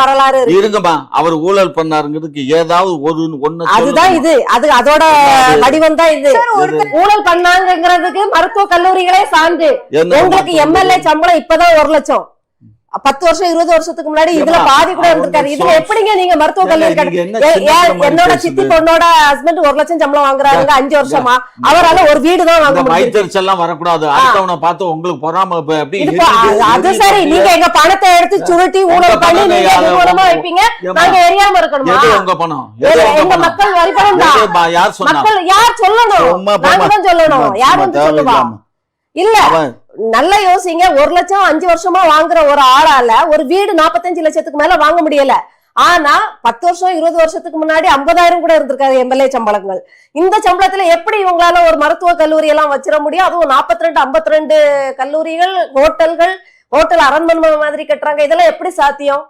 வரலாறு இருங்கம்மா. அவர் ஊழல் பண்ணாருங்கிறதுக்கு ஏதாவது ஒண்ணு அதுதான் இது. அதோட வடிவம் தான் இது. ஊழல் பண்ணாங்கிறதுக்கு மருத்துவ கல்லூரிகளே சான்று. உங்களுக்கு எம்எல்ஏ சம்பளம் இப்பதான் 1 லட்சம். 10 வருஷம் 20 வருஷத்துக்கு முன்னாடி இதுல பாதி கூட இருந்திருக்காரு. இதுல எப்படிங்க நீங்க மருத்துவ கல்லூரி? என்னோட சித்தி பொண்ணோட ஹஸ்பண்ட் 1 லட்சம் சம்பளம் வாங்குறாங்க 5 வருஷமா. அவரால ஒரு வீடு தான் வாங்க முடியும். வரக்கூடாது. அடுத்தவனை பார்த்து உங்களுக்கு பொறாம அது சரி. நீங்க எங்க பணத்தை எடுத்து சுருட்டி ஊழல் பண்ணி நீங்க மூலமா வைப்பீங்க. நாங்க எரியாம இருக்கணுமா? உங்க பணம் எங்க மக்கள் வரி பணம் தான். மக்கள் யார் சொல்லணும்? நாங்க தான் சொல்லணும். யார் வந்து சொல்லுவா? இல்ல, நல்லா யோசிங்க. 1 லட்சம் 5 வருஷமா வாங்குற ஒரு ஆளால ஒரு வீடு 45 லட்சத்துக்கு மேல வாங்க முடியல. ஆனா 10 வருஷம் 20 வருஷத்துக்கு முன்னாடி 50,000 கூட இருந்திருக்காரு எம்எல்ஏ சம்பளங்கள். இந்த சம்பளத்துல எப்படி இவங்களால ஒரு மருத்துவ கல்லூரி எல்லாம் வச்சிட முடியும்? அதுவும் 42 52 கல்லூரிகள், ஹோட்டல் அரண்மனை மாதிரி கட்டுறாங்க. இதெல்லாம் எப்படி சாத்தியம்?